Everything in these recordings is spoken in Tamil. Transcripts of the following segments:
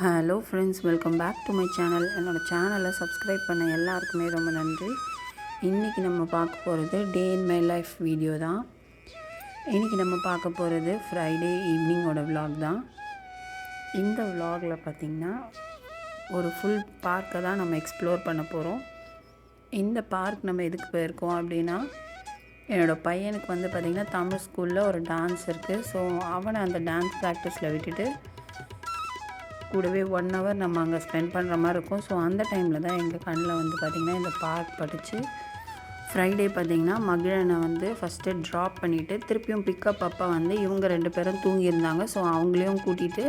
Hello friends, welcome back to my channel. என்னோடய சேனலை சப்ஸ்கிரைப் பண்ண எல்லாருக்குமே ரொம்ப நன்றி. இன்றைக்கி நம்ம பார்க்க போகிறது டே இன் மை லைஃப் வீடியோ தான். இன்றைக்கி நம்ம பார்க்க போகிறது ஃப்ரைடே ஈவினிங்கோட விலாக் தான். இந்த விலாகில் பார்த்திங்கன்னா ஒரு ஃபுல் பார்க்கை தான் நம்ம எக்ஸ்ப்ளோர் பண்ண போகிறோம். இந்த பார்க் நம்ம எதுக்கு போயிருக்கோம் அப்படின்னா, என்னோடய பையனுக்கு வந்து பார்த்திங்கன்னா தமிழ் ஸ்கூலில் ஒரு டான்ஸ் இருக்குது. ஸோ அவனை அந்த டான்ஸ் ப்ராக்டிஸில் விட்டுட்டு கூடவே 1 hour நம்ம அங்கே ஸ்பெண்ட் பண்ணுற மாதிரி இருக்கும். ஸோ அந்த டைமில் தான் எங்கள் கண்ணில் வந்து பார்த்திங்கன்னா இந்த பார்க் பட்டுச்சு. ஃப்ரைடே பார்த்திங்கன்னா மகிழனை வந்து ஃபஸ்ட்டு ட்ராப் பண்ணிவிட்டு திருப்பியும் பிக்கப் அப்போ வந்து இவங்க 2 பேரும் தூங்கியிருந்தாங்க. ஸோ அவங்களையும் கூட்டிகிட்டு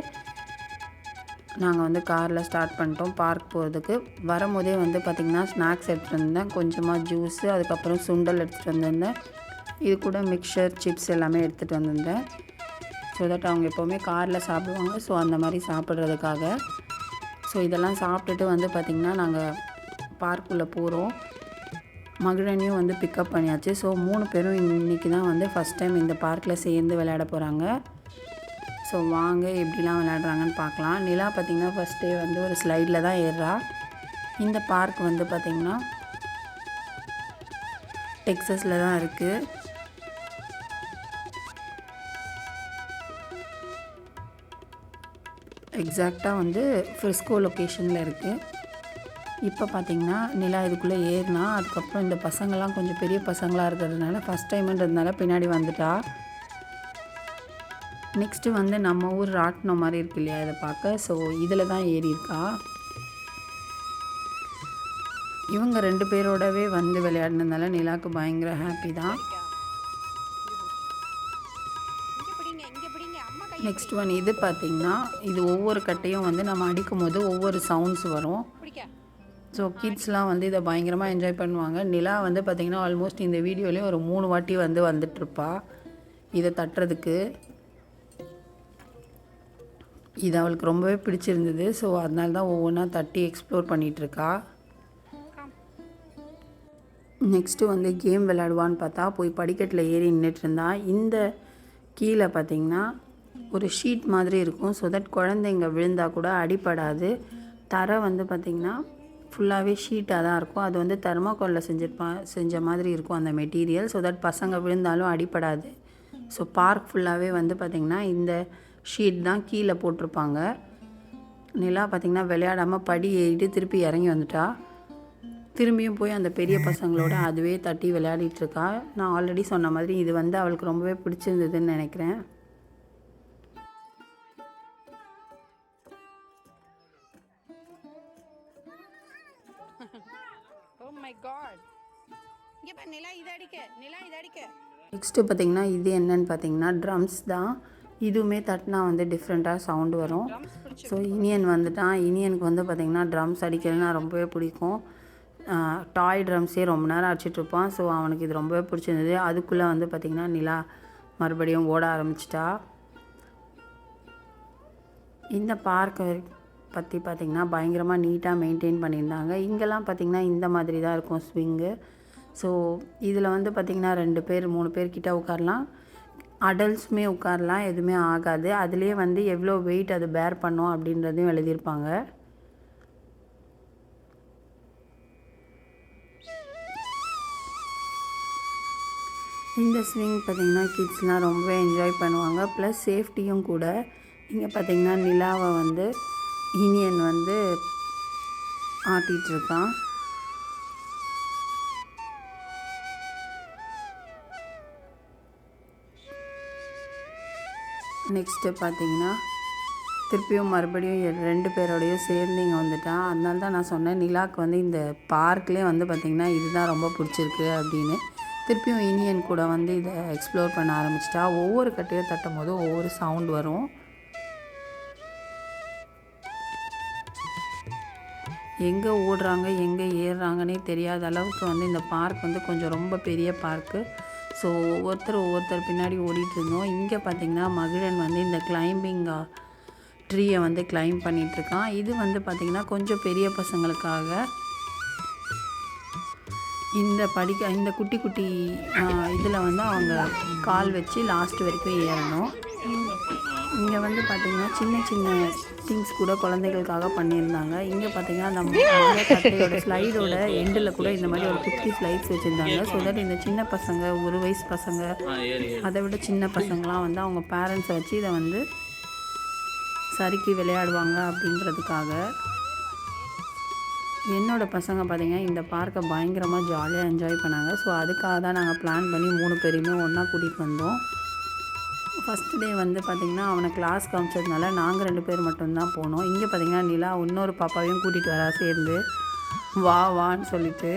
நாங்கள் வந்து காரில் ஸ்டார்ட் பண்ணிட்டோம் பார்க் போகிறதுக்கு. வரும்போதே வந்து பார்த்திங்கன்னா ஸ்நாக்ஸ் எடுத்துகிட்டு வந்தேன், கொஞ்சமாக ஜூஸு, அதுக்கப்புறம் சுண்டல் எடுத்துகிட்டு வந்திருந்தேன். இது கூட மிக்சர் சிப்ஸ் எல்லாமே எடுத்துகிட்டு வந்திருந்தேன். ஸோ தட் அவங்க எப்போவுமே காரில் சாப்பிடுவாங்க. ஸோ அந்த மாதிரி சாப்பிட்றதுக்காக. ஸோ இதெல்லாம் சாப்பிட்டுட்டு வந்து பார்த்திங்கன்னா நாங்கள் பார்க்குள்ளே போகிறோம். மகிழனையும் வந்து பிக்கப் பண்ணியாச்சு. ஸோ 3 பேரும் இன்றைக்கி தான் வந்து ஃபஸ்ட் டைம் இந்த பார்க்கில் சேர்ந்து விளையாட போகிறாங்க. ஸோ வாங்க எப்படிலாம் விளையாடுறாங்கன்னு பார்க்கலாம். நிலா பார்த்திங்கன்னா ஃபஸ்ட் டே வந்து ஒரு ஸ்லைடில் தான் ஏறுறா. இந்த பார்க் வந்து பார்த்திங்கன்னா டெக்ஸஸில் தான் இருக்குது. எக்ஸாக்டாக வந்து ஃப்ரிஸ்கோ லொக்கேஷனில் இருக்குது. இப்போ பார்த்திங்கன்னா நிலா இதுக்குள்ளே ஏறினா, அதுக்கப்புறம் இந்த பசங்கள்லாம் கொஞ்சம் பெரிய பசங்களாக இருக்கிறதுனால ஃபஸ்ட் டைமுன்றதுனால பின்னாடி வந்துட்டா. நெக்ஸ்ட்டு வந்து நம்ம ஊர் ராட்டினம் மாதிரி இருக்கு இல்லையா, இதை பார்க்க. ஸோ இதில் தான் ஏறியிருக்கா. இவங்க 2 பேரோடவே வந்து விளையாடினதுனால நிலாவுக்கு பயங்கர ஹாப்பி தான். நெக்ஸ்ட் ஒன் இது பார்த்திங்கன்னா, இது ஒவ்வொரு கட்டையும் வந்து நம்ம அடிக்கும் போது ஒவ்வொரு சவுண்ட்ஸ் வரும். ஸோ கிட்ஸ்லாம் வந்து இதை பயங்கரமாக என்ஜாய் பண்ணுவாங்க. நிலா வந்து பார்த்திங்கன்னா ஆல்மோஸ்ட் இந்த வீடியோலேயும் ஒரு 3 வாட்டி வந்து வந்துட்டுருப்பா இதை தட்டுறதுக்கு. இது அவளுக்கு ரொம்பவே பிடிச்சிருந்தது. ஸோ அதனால தான் ஒவ்வொன்றா தட்டி எக்ஸ்ப்ளோர் பண்ணிகிட்ருக்கா. நெக்ஸ்ட்டு வந்து கேம் விளையாடுவான்னு பார்த்தா போய் படிக்கட்டில் ஏறி நின்றுட்டு இருந்தா. இந்த கீழே பார்த்திங்கன்னா ஒரு ஷீட் மாதிரி இருக்கும். ஸோ தட் குழந்தைங்க விழுந்தால் கூட அடிப்படாது. தரை வந்து பார்த்திங்கன்னா ஃபுல்லாகவே ஷீட்டாக தான் இருக்கும். அது வந்து தெர்மாக்கோலில் செஞ்ச மாதிரி இருக்கும் அந்த மெட்டீரியல். ஸோ தட் பசங்க விழுந்தாலும் அடிப்படாது. ஸோ பார்க் ஃபுல்லாகவே வந்து பார்த்திங்கன்னா இந்த ஷீட் தான் கீழே போட்டிருப்பாங்க. நிலா பார்த்திங்கன்னா விளையாடாமல் படி ஏறிட்டு திருப்பி இறங்கி வந்துட்டா. திரும்பியும் போய் அந்த பெரிய பசங்களோட அதுவே தட்டி விளையாடிட்டுருக்கா. நான் ஆல்ரெடி சொன்ன மாதிரி இது வந்து அவளுக்கு ரொம்பவே பிடிச்சிருந்ததுன்னு நினைக்கிறேன். நெக்ஸ்ட்டு பார்த்திங்கன்னா இது என்னன்னு பார்த்திங்கன்னா ட்ரம்ஸ் தான். இதுவுமே தட்டினா வந்து டிஃப்ரெண்ட்டாக சவுண்டு வரும். ஸோ இனியன் வந்துட்டான். இனியனுக்கு வந்து பார்த்திங்கன்னா ட்ரம்ஸ் அடிக்கிறதுனா ரொம்பவே பிடிக்கும். டாய் ட்ரம்ஸே ரொம்ப நேரம் அடிச்சிட்ருப்பான். ஸோ அவனுக்கு இது ரொம்பவே பிடிச்சிருந்தது. அதுக்குள்ளே வந்து பார்த்திங்கன்னா நிலா மறுபடியும் ஓட ஆரம்பிச்சிட்டா. இந்த பார்க்கை பற்றி பார்த்திங்கன்னா பயங்கரமாக நீட்டாக மெயின்டைன் பண்ணியிருந்தாங்க. இங்கெல்லாம் பார்த்திங்கன்னா இந்த மாதிரி தான் இருக்கும் ஸ்விங்கு. ஸோ இதில் வந்து பார்த்திங்கன்னா 2 பேர் 3 பேர்கிட்ட உட்காரலாம். அடல்ட்ஸுமே உட்காரலாம், எதுவுமே ஆகாது. அதுலேயே வந்து எவ்வளோ வெயிட் அது பேர் பண்ணோம் அப்படின்றதையும் எழுதியிருப்பாங்க. இந்த ஸ்விங் பார்த்திங்கன்னா கிட்ஸ்லாம் ரொம்ப என்ஜாய் பண்ணுவாங்க. ப்ளஸ் சேஃப்டியும் கூட. இங்கே பார்த்திங்கன்னா நிலாவை வந்து இனியன் வந்து ஆட்டிகிட்ருக்கான். நெக்ஸ்ட்டு பார்த்திங்கன்னா திருப்பியும் மறுபடியும் 2 பேரோடையும் சேர்ந்து இங்கே வந்துட்டான். அதனால தான் நான் சொன்னேன் நிலாவுக்கு வந்து இந்த பார்க்லேயே வந்து பார்த்திங்கன்னா இதுதான் ரொம்ப பிடிச்சிருக்கு அப்படின்னு. திருப்பியும் இனியன் கூட வந்து இதை எக்ஸ்ப்ளோர் பண்ண ஆரம்பிச்சிட்டா. ஒவ்வொரு கட்டையும் தட்டும் போதும் ஒவ்வொரு சவுண்ட் வரும். எங்கே ஓடுறாங்க எங்கே ஏறுறாங்கன்னே தெரியாத அளவுக்கு வந்து இந்த பார்க் வந்து கொஞ்சம் ரொம்ப பெரிய பார்க்கு. ஸோ ஒவ்வொருத்தர் பின்னாடி ஓடிட்டு இருந்தோம். இங்கே பார்த்திங்கன்னா மகிழன் வந்து இந்த கிளைம்பிங் ட்ரீயை வந்து கிளைம் பண்ணிகிட்ருக்கான். இது வந்து பார்த்திங்கன்னா கொஞ்சம் பெரிய பசங்களுக்காக. இந்த குட்டி குட்டி இதில் வந்து அவங்க கால் வச்சு லாஸ்ட் வரைக்கும் ஏறணும். இங்கே வந்து பார்த்திங்கன்னா சின்ன சின்ன திங்ஸ் கூட குழந்தைகளுக்காக பண்ணியிருந்தாங்க. இங்கே பார்த்தீங்கன்னா அந்த மலை கட்டையோட ஸ்லைடோட எண்டில் கூட இந்த மாதிரி ஒரு குட்டி ஸ்லைட்ஸ் வச்சுருந்தாங்க. ஸோ தட் இந்த சின்ன பசங்க, 1 வயசு பசங்க, அதை விட சின்ன பசங்களாம் வந்து அவங்க பேரண்ட்ஸை வச்சு இதை வந்து சறுக்கி விளையாடுவாங்க அப்படின்றதுக்காக. என்னோடய பசங்க பார்த்திங்கன்னா இந்த பார்க்கை பயங்கரமாக ஜாலியாக என்ஜாய் பண்ணாங்க. ஸோ அதுக்காக தான் நாங்கள் பிளான் பண்ணி 3 பேரையுமே ஒன்றா கூட்டிகிட்டு வந்தோம். ஃபஸ்ட்டு டே வந்து பார்த்திங்கன்னா அவனை கிளாஸ் காமிச்சதுனால நாங்கள் 2 பேர் மட்டும்தான் போனோம். இங்கே பார்த்திங்கன்னா நிலா இன்னொரு பாப்பாவையும் கூட்டிகிட்டு வரா சேர்ந்து வான்னு சொல்லிட்டு.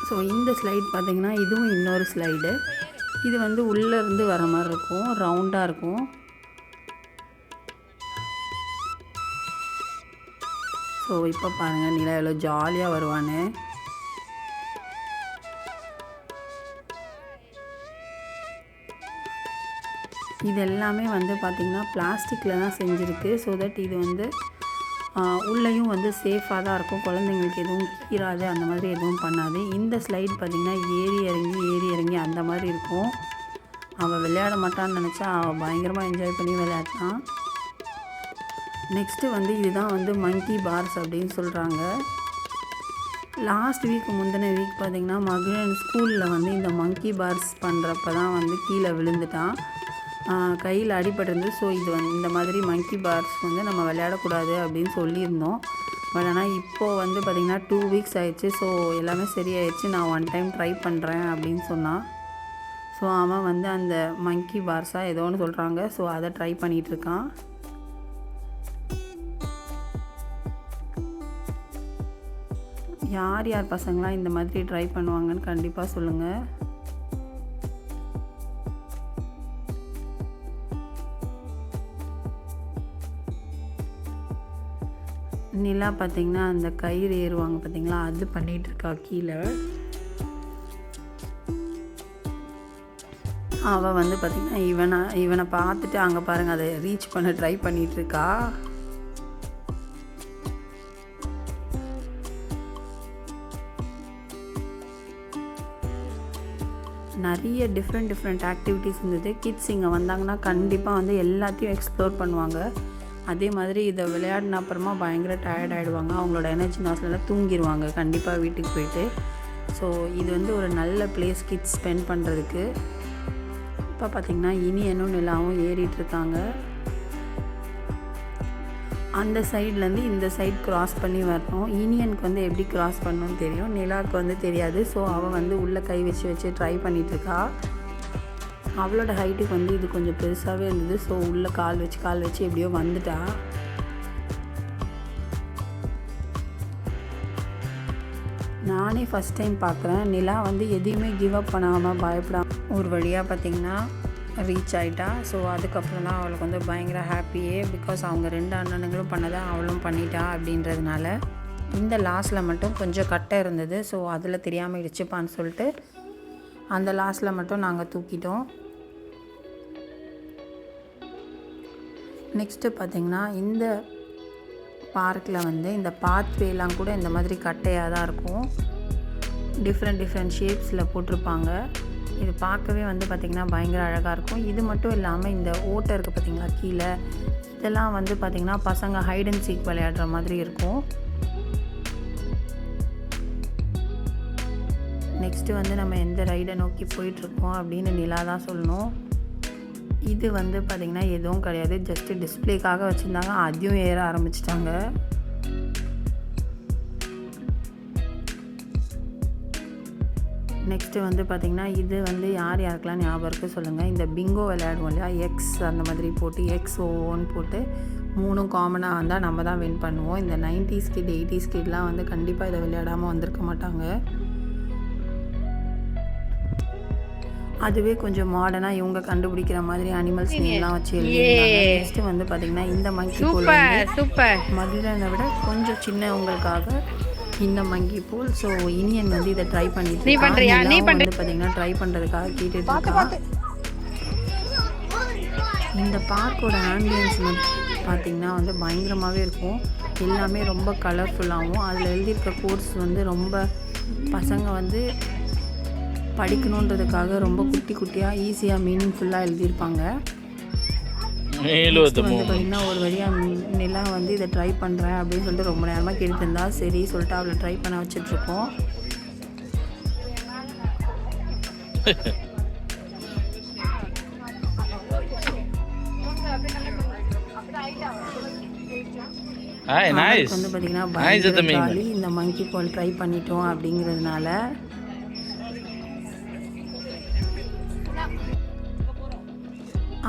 ஸோ இந்த ஸ்லைட் பார்த்திங்கன்னா இதுவும் இன்னொரு ஸ்லைடு. இது வந்து உள்ளேருந்து வர மாதிரி இருக்கும், ரவுண்டாக இருக்கும். ஸோ இப்போ பாருங்கள் நிலா எவ்வளோ ஜாலியாக வருவான்னு. இது எல்லாமே வந்து பார்த்திங்கன்னா பிளாஸ்டிக்கில் தான் செஞ்சுருக்கு. ஸோ தட் இது வந்து உள்ளேயும் வந்து சேஃபாக தான் இருக்கும், குழந்தைங்களுக்கு எதுவும் கீறாது, அந்த மாதிரி எதுவும் பண்ணாது. இந்த ஸ்லைட் பார்த்திங்கன்னா ஏறி இறங்கி அந்த மாதிரி இருக்கும். அவள் விளையாட மாட்டான்னு நினச்சா அவள் பயங்கரமாக என்ஜாய் பண்ணி விளையாட்டான். நெக்ஸ்ட்டு வந்து இதுதான் வந்து மங்கி பார்ஸ் அப்படின்னு சொல்கிறாங்க. லாஸ்ட் வீக் முந்தின வீக் பார்த்திங்கன்னா மகிழன் ஸ்கூலில் வந்து இந்த மங்கி பார்ஸ் பண்ணுறப்ப தான் வந்து கீழே விழுந்துட்டான், கையில் அடிபட்டிருந்து. ஸோ இது வந்து இந்த மாதிரி மங்கி பார்ஸ் வந்து நம்ம விளையாடக்கூடாது அப்படின்னு சொல்லியிருந்தோம். பட் ஆனால் இப்போது வந்து பார்த்திங்கன்னா 2 வீக்ஸ் ஆயிடுச்சு. ஸோ எல்லாமே சரியாயிடுச்சு, நான் 1 டைம் ட்ரை பண்ணுறேன் அப்படின்னு சொன்னான். ஸோ அவன் வந்து அந்த மங்கி பார்ஸாக ஏதோ ஒன்று சொல்கிறாங்க, ஸோ அதை ட்ரை பண்ணிகிட்ருக்கான். யார் பசங்களாம் இந்த மாதிரி ட்ரை பண்ணுவாங்கன்னு கண்டிப்பாக சொல்லுங்கள். நிலா பார்த்திங்கன்னா அந்த கயிறு ஏறுவாங்க பார்த்திங்களா, அது பண்ணிகிட்ருக்கா கீழே. அவள் வந்து பார்த்திங்கன்னா இவனை பார்த்துட்டு அங்கே பாருங்கள் அதை ரீச் பண்ண ட்ரை பண்ணிகிட்ருக்கா. நிறைய டிஃப்ரெண்ட் ஆக்டிவிட்டீஸ் இருந்தது. கிட்ஸ் இங்கே வந்தாங்கன்னா கண்டிப்பாக வந்து எல்லாத்தையும் எக்ஸ்ப்ளோர் பண்ணுவாங்க. அதே மாதிரி இதை விளையாடின அப்புறமா பயங்கர டயர்ட் ஆகிடுவாங்க, அவங்களோட எனர்ஜி லாஸ்லாம் தூங்கிடுவாங்க கண்டிப்பாக வீட்டுக்கு போயிட்டு. ஸோ இது வந்து ஒரு நல்ல பிளேஸ் கிட்ஸ் ஸ்பெண்ட் பண்ணுறதுக்கு. இப்போ பார்த்திங்கன்னா இனியனும் நிலாவும் ஏறிட்டுருக்காங்க. அந்த சைட்லேருந்து இந்த சைட் க்ராஸ் பண்ணி வரணும். இனியனுக்கு வந்து எப்படி க்ராஸ் பண்ணணும்னு தெரியும், நிலாவுக்கு வந்து தெரியாது. ஸோ அவள் வந்து உள்ளே கை வச்சு ட்ரை பண்ணிகிட்ருக்கா. அவளோட ஹைட்டுக்கு வந்து இது கொஞ்சம் பெருசாகவே இருந்தது. ஸோ உள்ளே கால் வச்சு எப்படியோ வந்துட்டா. நானே ஃபஸ்ட் டைம் பார்க்குறேன். நிலா வந்து எதையுமே கிவ் அப் பண்ணாமல் பயப்படாமல் ஒரு வழியாக பார்த்திங்கன்னா ரீச் ஆகிட்டா. ஸோ அதுக்கப்புறம் தான் அவளுக்கு வந்து பயங்கர ஹாப்பியே. பிகாஸ் அவங்க 2 அண்ணனுங்களும் பண்ணதை அவளும் பண்ணிட்டா அப்படின்றதுனால. இந்த லாஸ்ட்டில் மட்டும் கொஞ்சம் கட்டை இருந்தது. ஸோ அதில் தெரியாமல் இடிச்சுப்பான்னு சொல்லிட்டு அந்த லாஸ்ட்டில் மட்டும் நாங்கள் தூக்கிட்டோம். நெக்ஸ்ட்டு பார்த்திங்கன்னா இந்த பார்க்கில் வந்து இந்த பாத்வேலாம் கூட இந்த மாதிரி கட்டையாக தான் இருக்கும். டிஃப்ரெண்ட் ஷேப்ஸில் போட்டிருப்பாங்க. இது பார்க்கவே வந்து பார்த்திங்கன்னா பயங்கர அழகாக இருக்கும். இது மட்டும் இல்லாமல் இந்த ஓட்டை இருக்குது பார்த்திங்களா கீழே, இதெல்லாம் வந்து பார்த்திங்கன்னா பசங்க ஹைட் அண்ட் சீக் விளையாடுற மாதிரி இருக்கும். நெக்ஸ்ட்டு வந்து நம்ம எந்த ரைடை நோக்கி போயிட்டுருக்கோம் அப்படின்னு நிலா தான் சொல்லணும். இது வந்து பார்த்திங்கன்னா எதுவும் கிடையாது, ஜஸ்ட்டு டிஸ்பிளேக்காக வச்சுருந்தாங்க, அதையும் ஏற ஆரம்பிச்சிட்டாங்க. நெக்ஸ்ட்டு வந்து பார்த்திங்கன்னா இது வந்து யாருக்கெல்லாம் ஞாபகம் இருக்குது சொல்லுங்கள். இந்த பிங்கோ விளையாடுவோம் இல்லையா, எக்ஸ் அந்த மாதிரி போட்டு XOன்னு போட்டு 3 காமனாக வந்தால் நம்ம தான் வின் பண்ணுவோம். இந்த 90s கிட் 80s கிட்லாம் வந்து கண்டிப்பாக இதை விளையாடாமல் வந்திருக்க மாட்டாங்க. அதுவே கொஞ்சம் மாடர்னாக இவங்க கண்டுபிடிக்கிற மாதிரி அனிமல்ஸ் நேம்லாம் வச்சு எழுதியிருந்தாங்க. நெக்ஸ்ட்டு வந்து பார்த்திங்கன்னா இந்த மங்கி போல் மதுரனை விட கொஞ்சம் சின்னவங்களுக்காக இந்த மங்கி போல். ஸோ இனியன் வந்து இதை ட்ரை பண்ணிட்டு வந்து பார்த்திங்கன்னா ட்ரை பண்ணுறதுக்காக கேட்டுட்டு இருக்கா. இந்த பார்க்கோட ஆம்பியன்ஸ் பார்த்திங்கன்னா வந்து பயங்கரமாகவே இருக்கும். எல்லாமே ரொம்ப கலர்ஃபுல்லாகவும் அதில் எழுதியிருக்க கோர்ஸ் வந்து ரொம்ப பசங்க வந்து படிக்கணுன்றதுக்காக ரொம்ப குட்டியாக ஈஸியாக மீனிங்ஃபுல்லாக எழுதியிருப்பாங்க. வந்து பார்த்திங்கன்னா ஒரு வழியாக நிலா வந்து இதை ட்ரை பண்ணுறேன் அப்படின்னு சொல்லிட்டு ரொம்ப நேரமாக கேட்டுட்டு இருந்தா. சரி சொல்லிட்டு அவளை ட்ரை பண்ண வச்சிட்ருக்கோம். வந்து பார்த்தீங்கன்னா பயங்கர ஜாலி. இந்த மங்கி பால் ட்ரை பண்ணிட்டோம் அப்படிங்கிறதுனால.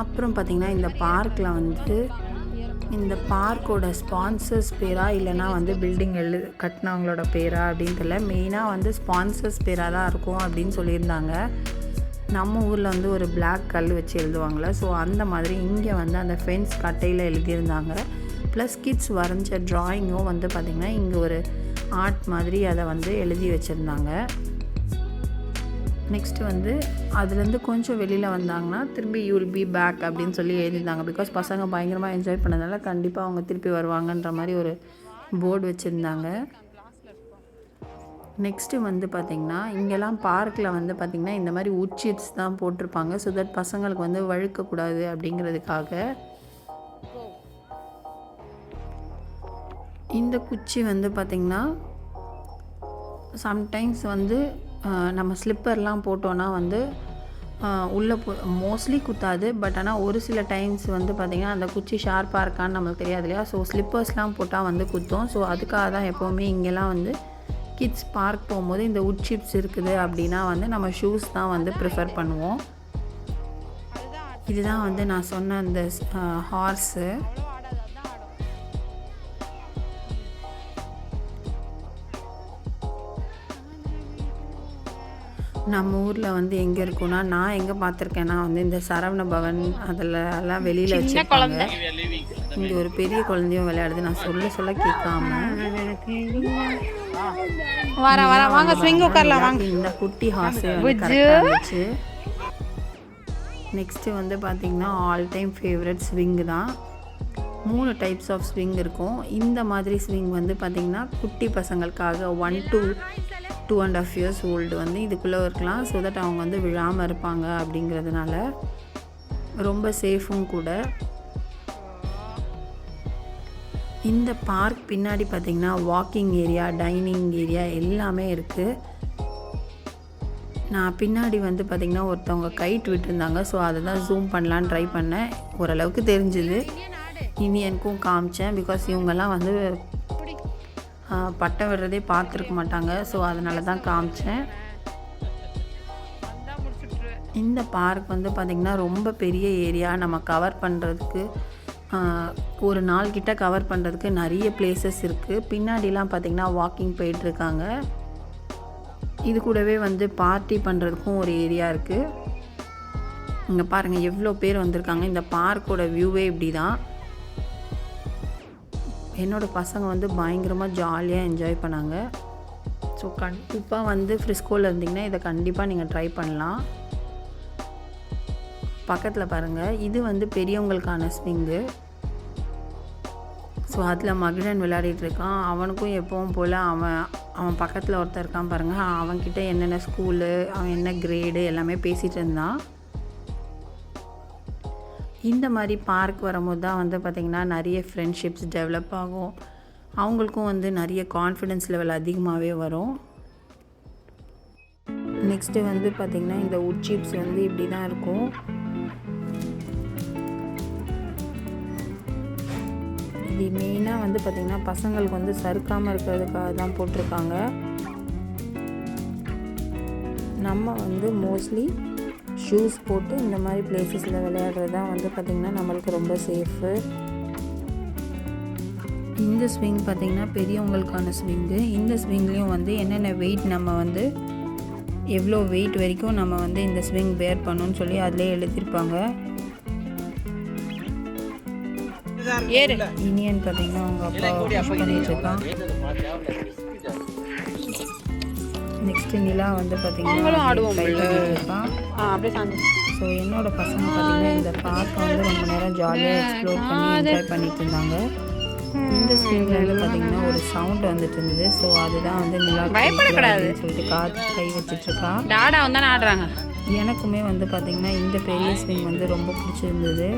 அப்புறம் பார்த்திங்கன்னா இந்த பார்க்கில் வந்து இந்த பார்க்கோட ஸ்பான்சர்ஸ் பேரா இல்லைனா வந்து பில்டிங் கட்டினவங்களோட பேரா அப்படின்னு தெரியல. மெயினாக வந்து ஸ்பான்சர்ஸ் பேராக தான் இருக்கும் அப்படின்னு சொல்லியிருந்தாங்க. நம்ம ஊரில் வந்து ஒரு பிளாக் கல் வச்சு எழுதுவாங்களே, ஸோ அந்த மாதிரி இங்கே வந்து அந்த ஃபென்ஸ் கட்டையில் எழுதியிருந்தாங்க. ப்ளஸ் கிட்ஸ் வரைஞ்ச ட்ராயிங்கும் வந்து பார்த்திங்கன்னா இங்கே ஒரு ஆர்ட் மாதிரி அதை வந்து எழுதி வச்சுருந்தாங்க. நெக்ஸ்ட்டு வந்து அதுலேருந்து கொஞ்சம் வெளியில் வந்தாங்கன்னா திரும்பி யூ வில் பி பேக் அப்படின்னு சொல்லி எழுதியிருந்தாங்க. பிகாஸ் பசங்க பயங்கரமாக என்ஜாய் பண்ணதுனால கண்டிப்பாக அவங்க திருப்பி வருவாங்கன்ற மாதிரி ஒரு போர்டு வச்சுருந்தாங்க. நெக்ஸ்ட்டு வந்து பார்த்திங்கன்னா இங்கெல்லாம் பார்க்கில் வந்து பார்த்திங்கன்னா இந்த மாதிரி உட் சிப்ஸ் தான் போட்டிருப்பாங்க. ஸோ தட் பசங்களுக்கு வந்து வழுக்கக்கூடாது அப்படிங்கிறதுக்காக. இந்த குச்சி வந்து பார்த்திங்கன்னா சம்டைம்ஸ் வந்து நம்ம ஸ்லிப்பர்லாம் போட்டோன்னா வந்து உள்ளே மோஸ்ட்லி குத்தாது. பட் ஆனால் ஒரு சில டைம்ஸ் வந்து பார்த்திங்கன்னா அந்த குச்சி ஷார்ப்பாக இருக்கான்னு நம்மளுக்கு தெரியாது இல்லையா. ஸோ ஸ்லிப்பர்ஸ்லாம் போட்டால் வந்து குத்தும். ஸோ அதுக்காக தான் எப்போவுமே இங்கெல்லாம் வந்து கிட்ஸ் பார்க் போகும்போது இந்த உட் சிப்ஸ் இருக்குது அப்படின்னா வந்து நம்ம ஷூஸ் தான் வந்து ப்ரிஃபர் பண்ணுவோம். இதுதான் வந்து நான் சொன்ன அந்த ஹார்ஸு. நம்ம ஊரில் வந்து எங்கே இருக்குன்னா, நான் எங்கே பார்த்துருக்கேன்னா வந்து இந்த சரவண பவன் அதில் எல்லாம் வெளியில் வச்சுருப்பாங்க. இங்கே ஒரு பெரிய குழந்தையும் விளையாடுது. நான் சொல்ல கேட்காம இந்த குட்டி ஹார்ஸே வந்து கரெக்டாக இருந்துச்சு. நெக்ஸ்ட்டு வந்து பார்த்திங்கன்னா ஆல் டைம் ஃபேவரட் ஸ்விங்கு தான். 3 டைப்ஸ் ஆஃப் ஸ்விங் இருக்கும். இந்த மாதிரி ஸ்விங் வந்து பார்த்திங்கன்னா குட்டி பசங்களுக்காக 1 to 2.5 years ஓல்டு வந்து இதுக்குள்ளே இருக்கலாம். ஸோ தட் அவங்க வந்து விழாமல் இருப்பாங்க அப்படிங்கிறதுனால ரொம்ப சேஃபும் கூட. இந்த பார்க் பின்னாடி பார்த்திங்கன்னா வாக்கிங் ஏரியா, டைனிங் ஏரியா எல்லாமே இருக்குது. நான் பின்னாடி வந்து பார்த்திங்கன்னா ஒருத்தவங்க கைட் விட்டுருந்தாங்க. ஸோ அதை தான் ஜூம் பண்ணலான்னு ட்ரை பண்ணேன். ஓரளவுக்கு தெரிஞ்சுது. இனி எனக்கும் காமிச்சேன். பிகாஸ் இவங்கெல்லாம் வந்து பட்டம் விடுறதே பார்த்துருக்க மாட்டாங்க. ஸோ அதனால தான் காமிச்சேன். இந்த பார்க் வந்து பார்த்திங்கன்னா ரொம்ப பெரிய ஏரியா. நம்ம கவர் பண்ணுறதுக்கு ஒரு நாள் கிட்ட கவர் பண்ணுறதுக்கு நிறைய பிளேசஸ் இருக்குது. பின்னாடிலாம் பார்த்திங்கன்னா வாக்கிங் போயிட்டுருக்காங்க. இது கூடவே வந்து பார்ட்டி பண்ணுறதுக்கும் ஒரு ஏரியா இருக்குது. இங்கே பாருங்கள் எவ்வளோ பேர் வந்திருக்காங்க. இந்த பார்க்கோட வியூவே இப்படி தான். என்னோடய பசங்க வந்து பயங்கரமாக ஜாலியாக என்ஜாய் பண்ணாங்க. ஸோ கண்டிப்பாக வந்து ஃப்ரிஸ்கோவில் இருந்திங்கன்னா இதை கண்டிப்பாக நீங்கள் ட்ரை பண்ணலாம். பக்கத்தில் பாருங்கள், இது வந்து பெரியவங்களுக்கான ஸ்விங்கு. ஸோ அதில் மகிழன் விளையாடிட்டுருக்கான். அவனுக்கும் எப்பவும் போல் அவன் பக்கத்தில் ஒருத்தர் இருக்கான் பாருங்கள். அவன்கிட்ட என்னென்ன ஸ்கூலு, அவன் என்ன கிரேடு எல்லாமே பேசிகிட்டு இருந்தான். இந்த மாதிரி பார்க் வரும்போது தான் வந்து பார்த்திங்கன்னா நிறைய ஃப்ரெண்ட்ஷிப்ஸ் டெவலப் ஆகும். அவங்களுக்கும் வந்து நிறைய கான்ஃபிடென்ஸ் லெவல் அதிகமாகவே வரும். நெக்ஸ்ட்டு வந்து பார்த்திங்கன்னா இந்த உட் சிப்ஸ் வந்து இப்படி தான் இருக்கும். இது மெயினாக வந்து பார்த்திங்கன்னா பசங்களுக்கு வந்து சறுக்காமல் இருக்கிறதுக்காக தான் போட்டிருக்காங்க. நம்ம வந்து மோஸ்ட்லி ஷூஸ் போட்டு இந்த மாதிரி பிளேசஸில் விளையாடுறது தான் வந்து பார்த்திங்கன்னா நம்மளுக்கு ரொம்ப சேஃபு. இந்த ஸ்விங் பார்த்திங்கன்னா பெரியவங்களுக்கான ஸ்விங்கு. இந்த ஸ்விங்லேயும் வந்து என்னென்ன வெயிட் நம்ம வந்து எவ்வளோ வெயிட் வரைக்கும் நம்ம வந்து இந்த ஸ்விங் பேர் பண்ணணும்னு சொல்லி அதிலே எழுதியிருப்பாங்க. இனியன் பார்த்திங்கன்னா அவங்க அப்பா புஷ் பண்ணிகிட்ருக்கான். நெக்ஸ்ட்டு நிலா வந்து பார்த்திங்கன்னா இருக்கான். ஸோ என்னோட பசங்க பார்த்திங்கன்னா இந்த பார்க்கை வந்து ரொம்ப நேரம் ஜாலியாக எக்ஸ்ப்ளோர் பண்ணி என்ஜாய் பண்ணிட்டு இருந்தாங்க. இந்த ஸ்விங்கில் வந்து பார்த்திங்கன்னா ஒரு சவுண்ட் வந்துட்டு இருந்தது. ஸோ அதுதான் வந்து நிலா பயப்படக்கூடாதுன்னு சொல்லிட்டு கை வச்சிட்ருக்கான். டாடா வந்து ஆடுறாங்க. எனக்குமே வந்து பார்த்திங்கன்னா இந்த பெரிய ஸ்விங் வந்து ரொம்ப பிடிச்சிருந்தது.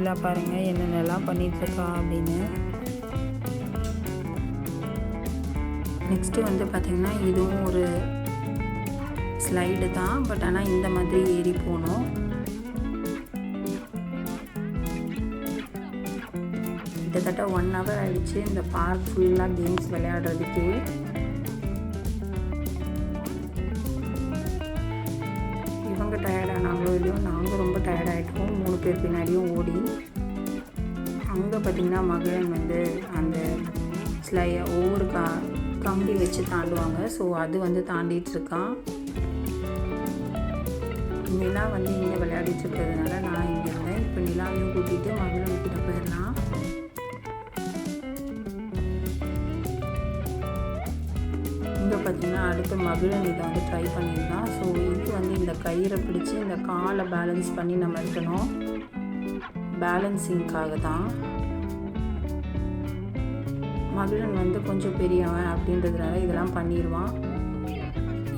நிலா பாருங்கள் என்னென்னலாம் பண்ணிகிட்ருக்கா அப்படின்னு. நெக்ஸ்ட்டு வந்து பார்த்திங்கன்னா இதுவும் ஒரு ஸ்லைடு தான், பட் ஆனால் இந்த மாதிரி ஏறி போகணும். கிட்டத்தட்ட 1 hour ஆகிடுச்சு இந்த பார்க் ஃபுல்லாக கேம்ஸ் விளையாடுறதுக்கே. இவங்க டயர்டானாங்களோ இல்லையோ, நாங்கள் ரொம்ப டயர்டாகிட்டோம் 3 பேர் பின்னாடியும் ஓடி. அங்கே பார்த்திங்கன்னா மகிழன் வந்து அந்த ஒவ்வொரு கம்பி வச்சு தாண்டுவாங்க. ஸோ அது வந்து தாண்டிகிட்ருக்கான். நிலா வந்து இங்கே விளையாடிட்டு இருக்கிறதுனால நான் இங்கே இருந்தேன். இப்போ நிலாவையும் கூட்டிகிட்டு மகிழன் கிட்ட போயிடலாம். இங்கே பார்த்திங்கன்னா அடுத்து மகிழன் இதை வந்து ட்ரை பண்ணிடலாம். ஸோ இது வந்து இந்த கயிறை பிடிச்சி இந்த காலை பேலன்ஸ் பண்ணி நம்ம இருக்கணும். பேலன்ஸிங்காக தான். மகிழன் வந்து கொஞ்சம் பெரியவன் அப்படின்றதுனால இதெல்லாம் பண்ணிடுவான்.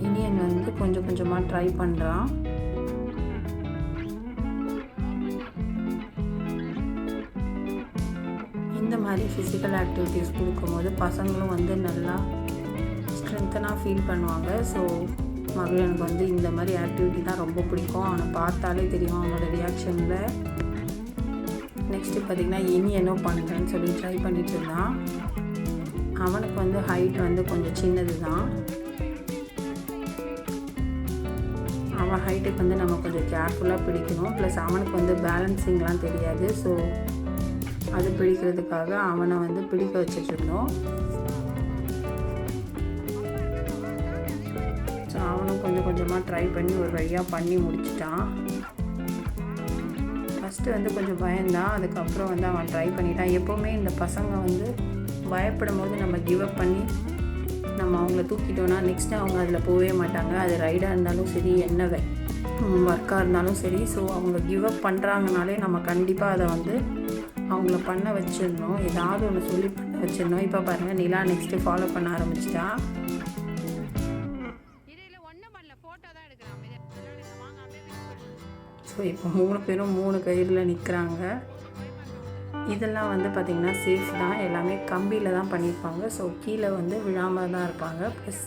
இனியன் வந்து கொஞ்சம் கொஞ்சமாக ட்ரை பண்ணுறான். இந்த மாதிரி ஃபிசிக்கல் ஆக்டிவிட்டீஸ் கொடுக்கும்போது பசங்களும் வந்து நல்லா ஸ்ட்ரென்த்தனாக ஃபீல் பண்ணுவாங்க. ஸோ மகிழனுக்கு வந்து இந்த மாதிரி ஆக்டிவிட்டி தான் ரொம்ப பிடிக்கும். அவனை பார்த்தாலே தெரியும் அவனோட ரியாக்ஷனில். நெக்ஸ்ட்டு பார்த்திங்கன்னா இனியனும் பண்ணுறேன்னு சொல்லி ட்ரை பண்ணிகிட்டு இருந்தான். அவனுக்கு வந்து ஹைட் வந்து கொஞ்சம் சின்னது தான். அவன் ஹைட்டுக்கு வந்து நம்ம கொஞ்சம் கேர்ஃபுல்லாக பிடிக்கணும். ப்ளஸ் அவனுக்கு வந்து பேலன்ஸிங்லாம் தெரியாது. ஸோ அது பிடிக்கிறதுக்காக அவனை வந்து பிடிக்க வச்சிட்ருந்தோம். ஸோ அவனும் கொஞ்சம் கொஞ்சமாக ட்ரை பண்ணி ஒரு வழியாக பண்ணி முடிச்சிட்டான். ஃபஸ்ட்டு வந்து கொஞ்சம் பயந்தான். அதுக்கப்புறம் வந்து அவன் ட்ரை பண்ணிட்டான். எப்போவுமே இந்த பசங்க வந்து பயப்படும் போது நம்ம கிவ் அப் பண்ணி நம்ம அவங்கள தூக்கிட்டோன்னா நெக்ஸ்ட்டு அவங்க அதில் போகவே மாட்டாங்க. அது ரைடாக இருந்தாலும் சரி, என்ன ஒர்க்காக இருந்தாலும் சரி. ஸோ அவங்க கிவ் அப் பண்ணுறாங்கனாலே நம்ம கண்டிப்பாக அதை வந்து அவங்கள பண்ண வச்சிடணும். ஏதாவது ஒன்று சொல்லி பண்ண வச்சிடணும். இப்போ பாருங்கள் நிலா நெக்ஸ்ட்டு ஃபாலோ பண்ண ஆரம்பிச்சிட்டா. ஸோ இப்போ 3 பேரும் 3 கயிறில் நிற்கிறாங்க. இதெல்லாம் வந்து பார்த்திங்கன்னா சேஃப் தான். எல்லாமே கம்பியில் தான் பண்ணியிருப்பாங்க. ஸோ கீழே வந்து விழாமல் தான் இருப்பாங்க. ப்ளஸ்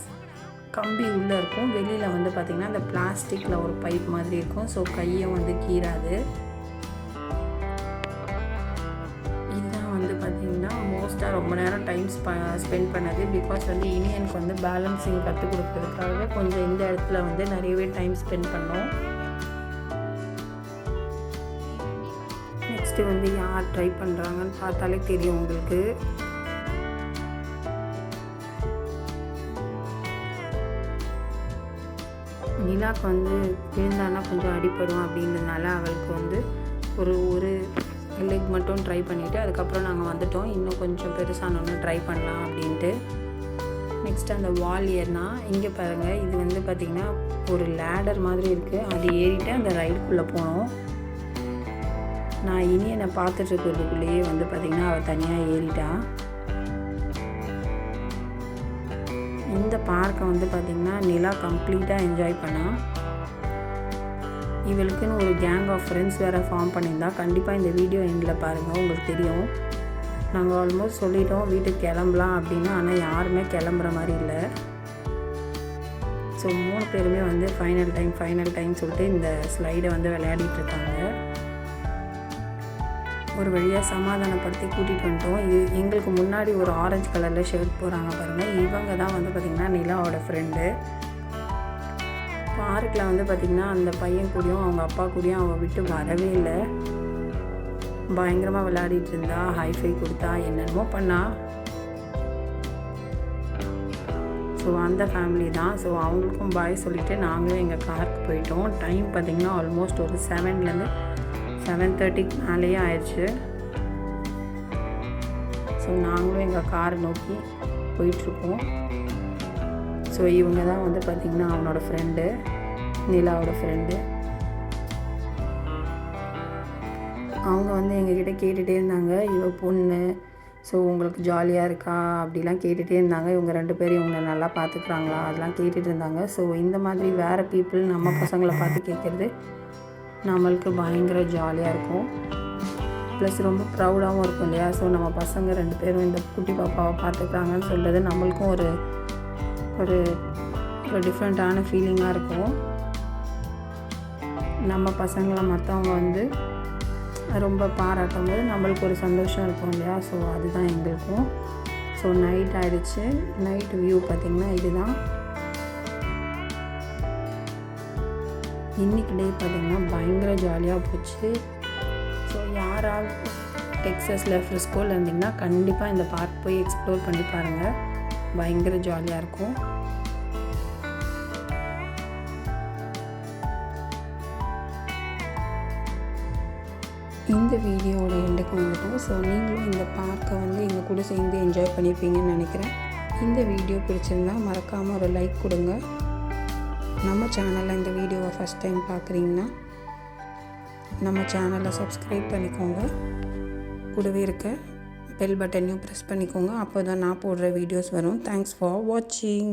கம்பி உள்ளே இருக்கும். வெளியில் வந்து பார்த்திங்கன்னா இந்த பிளாஸ்டிக்கில் ஒரு பைப் மாதிரி இருக்கும். ஸோ கையை வந்து கீறாது. இதுதான் வந்து பார்த்திங்கன்னா மோஸ்ட்டாக ரொம்ப நேரம் டைம் ஸ்பெண்ட் பண்ணது. பிகாஸ் வந்து இனியனுக்கு வந்து பேலன்ஸிங் கற்றுக் கொடுக்கறதுக்காக கொஞ்சம் இந்த இடத்துல வந்து நிறையவே டைம் ஸ்பெண்ட் பண்ணோம். நெக்ஸ்ட்டு வந்து யார் ட்ரை பண்ணுறாங்கன்னு பார்த்தாலே தெரியும் உங்களுக்கு. நிலாவுக்கு வந்து விழுந்தானா கொஞ்சம் அடிப்படும் அப்படின்றதுனால அவளுக்கு வந்து ஒரு லெக் மட்டும் ட்ரை பண்ணிவிட்டு அதுக்கப்புறம் நாங்கள் வந்துட்டோம். இன்னும் கொஞ்சம் பெருசானோன்னு ட்ரை பண்ணலாம் அப்படின்ட்டு. நெக்ஸ்ட் அந்த வால் ஏறினா இங்கே பாருங்கள். இது வந்து பார்த்திங்கன்னா ஒரு லேடர் மாதிரி இருக்குது. அது ஏறிட்டு அந்த ரைடுக்குள்ளே போனோம். நான் இனியனை பார்த்துட்ருக்கிறதுக்குள்ளேயே வந்து பார்த்திங்கன்னா அவள் தனியாக ஏறிட்டா. இந்த பார்க்கை வந்து பார்த்திங்கன்னா நிலா கம்ப்ளீட்டாக என்ஜாய் பண்ணா. இவளுக்குன்னு ஒரு கேங் ஆஃப் ஃப்ரெண்ட்ஸ் வேறு ஃபார்ம் பண்ணியிருந்தா. கண்டிப்பாக இந்த வீடியோ எண்டில் பாருங்கள், உங்களுக்கு தெரியும். நாங்கள் ஆல்மோஸ்ட் சொல்லிட்டோம் வீட்டுக்கு கிளம்பலாம் அப்படின்னு. ஆனால் யாருமே கிளம்புற மாதிரி இல்லை. ஸோ 3 பேருமே வந்து ஃபைனல் டைம் சொல்லிட்டு இந்த ஸ்லைடை வந்து விளையாடிட்டு இருக்காங்க. ஒரு வழியாக சமாதானப்படுத்தி கூட்டிகிட்டு வந்துட்டோம். எங்களுக்கு முன்னாடி ஒரு ஆரஞ்சு கலரில் ஷர்ட் போகிறாங்க பாருங்கள். இவங்க தான் வந்து பார்த்திங்கன்னா நிலாவோட ஃப்ரெண்டு. பார்க்கில் வந்து பார்த்திங்கன்னா அந்த பையன் கூடயும் அவங்க அப்பா கூடயும் அவள் விட்டு வரவே இல்லை. பயங்கரமாக விளையாடிட்டு இருந்தா. ஹைஃபை கொடுத்தா, என்னென்னமோ பண்ணா. ஸோ அந்த ஃபேமிலி தான். ஸோ அவங்களுக்கும் பாய் சொல்லிவிட்டு நாங்களும் எங்கள் காருக்கு போயிட்டோம். டைம் பார்த்திங்கன்னா ஆல்மோஸ்ட் ஒரு 7லேருந்து 7:30 மேலேயே ஆயிடுச்சு. ஸோ நாங்களும் எங்கள் காரை நோக்கி போயிட்டுருக்கோம். ஸோ இவங்க தான் வந்து பார்த்திங்கன்னா அவனோட ஃப்ரெண்டு, நிலாவோட ஃப்ரெண்டு. அவங்க வந்து எங்ககிட்ட கேட்டுகிட்டே இருந்தாங்க, இவ பொண்ணு, ஸோ உங்களுக்கு ஜாலியாக இருக்கா அப்படிலாம் கேட்டுகிட்டே இருந்தாங்க. இவங்க 2 பேரும் இவங்களை நல்லா பார்த்துக்குறாங்களா அதெல்லாம் கேட்டுகிட்டு இருந்தாங்க. ஸோ இந்த மாதிரி வேறு பீப்புள் நம்ம பசங்களை பார்த்து கேட்குறது நம்மளுக்கு பயங்கர ஜாலியாக இருக்கும். ப்ளஸ் ரொம்ப ப்ரௌடாகவும் இருக்கும் இல்லையா. ஸோ நம்ம பசங்க 2 பேரும் இந்த குட்டி பாப்பாவை பார்த்துக்கிறாங்கன்னு சொல்கிறது நம்மளுக்கும் ஒரு ஒரு ஒரு டிஃப்ரெண்ட்டான ஃபீலிங்காக இருக்கும். நம்ம பசங்களை மற்றவங்க வந்து ரொம்ப பாராட்டும் போது நம்மளுக்கு ஒரு சந்தோஷம் இருக்கும் இல்லையா. ஸோ அதுதான் எங்களுக்கும். ஸோ நைட் ஆகிடுச்சு. நைட் வியூ பார்த்திங்கன்னா இதுதான். இன்றைக்கி டே பார்த்திங்கன்னா பயங்கர ஜாலியாக போச்சு. ஸோ யாராவது டெக்ஸஸில் ஃப்ரிஸ்கோவில் இருந்திங்கன்னா கண்டிப்பாக இந்த பார்க் போய் எக்ஸ்ப்ளோர் பண்ணி பாருங்கள். பயங்கர ஜாலியாக இருக்கும். இந்த வீடியோவோட எண்டுக்கு வந்துட்டோம். ஸோ நீங்களும் இந்த பார்க்கை வந்து எங்கள் கூட சேர்ந்து என்ஜாய் பண்ணியிருப்பீங்கன்னு நினைக்கிறேன். இந்த வீடியோ பிடிச்சிருந்தா மறக்காமல் ஒரு லைக் கொடுங்க. நம்ம சேனலில் இந்த வீடியோவை ஃபஸ்ட் டைம் பார்க்குறீங்கன்னா நம்ம சேனலை சப்ஸ்கிரைப் பண்ணிக்கோங்க. கூடவே இருக்க பெல் பட்டனையும் ப்ரெஸ் பண்ணிக்கோங்க. அப்போ தான் நான் போடுற வீடியோஸ் வரும். தேங்க்ஸ் ஃபார் வாட்சிங்.